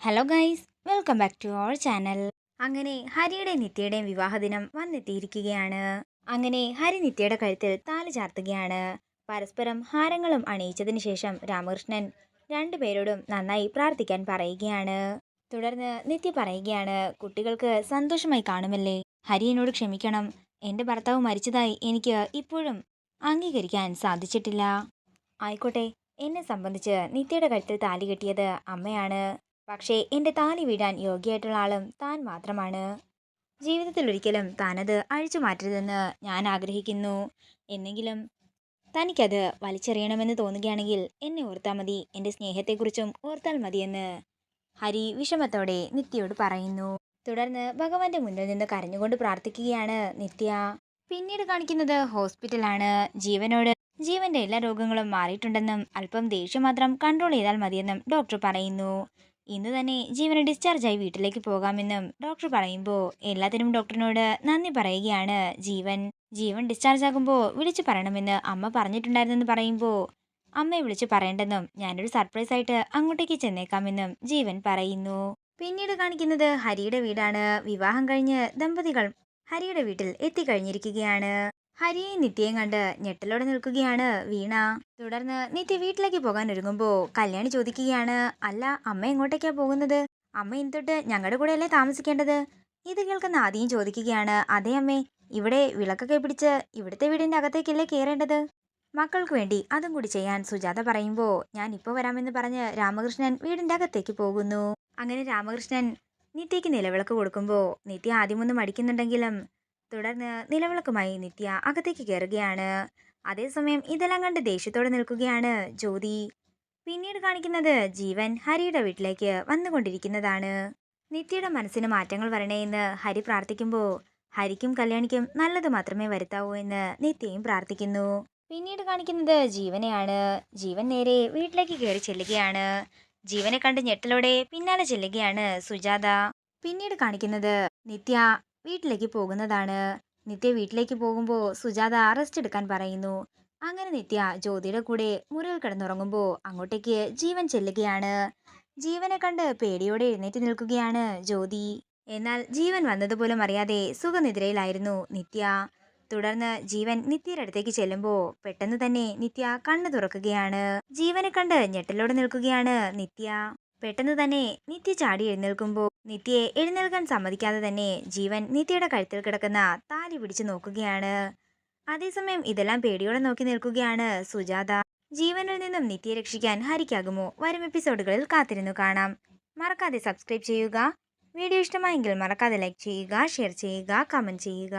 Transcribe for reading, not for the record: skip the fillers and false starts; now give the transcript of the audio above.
Hello guys, welcome back to our channel. അങ്ങനെ ഹരിയുടെയും നിത്യയുടെയും വിവാഹദിനം വന്നെത്തിയിരിക്കുകയാണ്. അങ്ങനെ ഹരി നിത്യയുടെ കഴുത്തിൽ താലി ചാർത്തുകയാണ്. പരസ്പരം ഹാരങ്ങളും അണിയിച്ചതിന് ശേഷം രാമകൃഷ്ണൻ രണ്ടുപേരോടും നന്നായി പ്രാർത്ഥിക്കാൻ പറയുകയാണ്. തുടർന്ന് നിത്യ പറയുകയാണ്, കുട്ടികൾക്ക് സന്തോഷമായി കാണുമല്ലേ? ഹരി എന്നോട് ക്ഷമിക്കണം. എൻ്റെ ഭർത്താവ് മരിച്ചതായി എനിക്ക് ഇപ്പോഴും അംഗീകരിക്കാൻ സാധിച്ചിട്ടില്ല. ആയിക്കോട്ടെ, എന്നെ സംബന്ധിച്ച് നിത്യയുടെ കഴുത്തിൽ താലി കെട്ടിയത് അമ്മയാണ്. പക്ഷേ എൻ്റെ താലി വീഴാൻ യോഗ്യയായിട്ടുള്ള ആളും താൻ മാത്രമാണ്. ജീവിതത്തിൽ ഒരിക്കലും താനത് അഴിച്ചു മാറ്റരുതെന്ന് ഞാൻ ആഗ്രഹിക്കുന്നു. എന്നെങ്കിലും തനിക്കത് വലിച്ചെറിയണമെന്ന് തോന്നുകയാണെങ്കിൽ എന്നെ ഓർത്താൽ മതി, എൻ്റെ സ്നേഹത്തെക്കുറിച്ചും ഓർത്താൽ മതിയെന്ന് ഹരി വിഷമത്തോടെ നിത്യയോട് പറയുന്നു. തുടർന്ന് ഭഗവാന്റെ മുന്നിൽ നിന്ന് കരഞ്ഞുകൊണ്ട് പ്രാർത്ഥിക്കുകയാണ് നിത്യ. പിന്നീട് കാണിക്കുന്നത് ഹോസ്പിറ്റലാണ്. ജീവന്റെ എല്ലാ രോഗങ്ങളും മാറിയിട്ടുണ്ടെന്നും അല്പം ദേഷ്യം മാത്രം കൺട്രോൾ ചെയ്താൽ മതിയെന്നും ഡോക്ടർ പറയുന്നു. ഇന്ന് തന്നെ ജീവന് ഡിസ്ചാർജായി വീട്ടിലേക്ക് പോകാമെന്നും ഡോക്ടർ പറയുമ്പോൾ എല്ലാത്തിനും ഡോക്ടറിനോട് നന്ദി പറയുകയാണ് ജീവൻ. ജീവൻ ഡിസ്ചാർജ് ആകുമ്പോൾ വിളിച്ചു പറയണമെന്ന് അമ്മ പറഞ്ഞിട്ടുണ്ടായിരുന്നെന്ന് പറയുമ്പോൾ അമ്മയെ വിളിച്ചു പറയേണ്ടെന്നും ഞാനൊരു സർപ്രൈസ് ആയിട്ട് അങ്ങോട്ടേക്ക് ചെന്നേക്കാമെന്നും ജീവൻ പറയുന്നു. പിന്നീട് കാണിക്കുന്നത് ഹരിയുടെ വീടാണ്. വിവാഹം കഴിഞ്ഞ് ദമ്പതികൾ ഹരിയുടെ വീട്ടിൽ എത്തിക്കഴിഞ്ഞിരിക്കുകയാണ്. ഹരിയെയും നിത്യയും കണ്ട് ഞെട്ടലോടെ നിൽക്കുകയാണ് വീണ. തുടർന്ന് നിത്യ വീട്ടിലേക്ക് പോകാൻ ഒരുങ്ങുമ്പോ കല്യാണി ചോദിക്കുകയാണ്, അല്ല അമ്മ എങ്ങോട്ടേക്കാ പോകുന്നത്? അമ്മ ഇനി തൊട്ട് ഞങ്ങളുടെ കൂടെയല്ലേ താമസിക്കേണ്ടത്? ഇത് കേൾക്കുന്ന ആദ്യം ചോദിക്കുകയാണ്, അതെ അമ്മേ, ഇവിടെ വിളക്കൊക്കെ പിടിച്ച് ഇവിടുത്തെ വീടിന്റെ അകത്തേക്കല്ലേ കയറേണ്ടത്? മക്കൾക്ക് വേണ്ടി അതും കൂടി ചെയ്യാൻ സുജാത പറയുമ്പോൾ ഞാൻ ഇപ്പോൾ വരാമെന്ന് പറഞ്ഞ് രാമകൃഷ്ണൻ വീടിന്റെ അകത്തേക്ക് പോകുന്നു. അങ്ങനെ രാമകൃഷ്ണൻ നിത്യയ്ക്ക് നിലവിളക്ക് കൊടുക്കുമ്പോൾ നിത്യ ആദ്യമൊന്നും മടിക്കുന്നുണ്ടെങ്കിലും തുടർന്ന് നിലവിളക്കുമായി നിത്യ അകത്തേക്ക് കയറുകയാണ്. അതേസമയം ഇതെല്ലാം കണ്ട് ദേഷ്യത്തോടെ നിൽക്കുകയാണ് ജ്യോതി. പിന്നീട് കാണിക്കുന്നത് ജീവൻ ഹരിയുടെ വീട്ടിലേക്ക് വന്നുകൊണ്ടിരിക്കുന്നതാണ്. നിത്യയുടെ മനസ്സിന് മാറ്റങ്ങൾ വരണേ എന്ന് ഹരി പ്രാർത്ഥിക്കുമ്പോൾ ഹരിക്കും കല്യാണിക്കും നല്ലത് മാത്രമേ വരുത്താവൂ എന്ന് നിത്യയും പ്രാർത്ഥിക്കുന്നു. പിന്നീട് കാണിക്കുന്നത് ജീവനെയാണ്. ജീവൻ നേരെ വീട്ടിലേക്ക് കയറി ചെല്ലുകയാണ്. ജീവനെ കണ്ട് ഞെട്ടലോടെ പിന്നാലെ ചെല്ലുകയാണ് സുജാത. പിന്നീട് കാണിക്കുന്നത് നിത്യ വീട്ടിലേക്ക് പോകുന്നതാണ്. നിത്യ വീട്ടിലേക്ക് പോകുമ്പോൾ സുജാത റെസ്റ്റ് എടുക്കാൻ പറയുന്നു. അങ്ങനെ നിത്യ ജ്യോതിയുടെ കൂടെ മുറിയിൽ കിടന്നുറങ്ങുമ്പോൾ അങ്ങോട്ടേക്ക് ജീവൻ ചെല്ലുകയാണ്. ജീവനെ കണ്ട് പേടിയോടെ എഴുന്നേറ്റ് നിൽക്കുകയാണ് ജ്യോതി. എന്നാൽ ജീവൻ വന്നതുപോലും അറിയാതെ സുഖനിദ്രയിലായിരുന്നു നിത്യ. തുടർന്ന് ജീവൻ നിത്യയുടെ അടുത്തേക്ക് ചെല്ലുമ്പോൾ പെട്ടെന്ന് തന്നെ നിത്യ കണ്ണു തുറക്കുകയാണ്. ജീവനെ കണ്ട് ഞെട്ടലോടെ നിൽക്കുകയാണ് നിത്യ. പെട്ടെന്ന് തന്നെ നിത്യ ചാടി എഴുന്നേൽക്കുമ്പോൾ നിത്യയെ എഴുന്നേൽക്കാൻ സമ്മതിക്കാതെ തന്നെ ജീവൻ നിത്യയുടെ കഴുത്തിൽ കിടക്കുന്ന താലി പിടിച്ചു നോക്കുകയാണ്. അതേസമയം ഇതെല്ലാം പേടിയോടെ നോക്കി നിൽക്കുകയാണ് സുജാത. ജീവനിൽ നിന്നും നിത്യയെ രക്ഷിക്കാൻ ഹരിക്കാകുമോ? വരും എപ്പിസോഡുകളിൽ കാത്തിരുന്നു കാണാം. മറക്കാതെ സബ്സ്ക്രൈബ് ചെയ്യുക. വീഡിയോ ഇഷ്ടമായെങ്കിൽ മറക്കാതെ ലൈക്ക് ചെയ്യുക, ഷെയർ ചെയ്യുക, കമന്റ് ചെയ്യുക.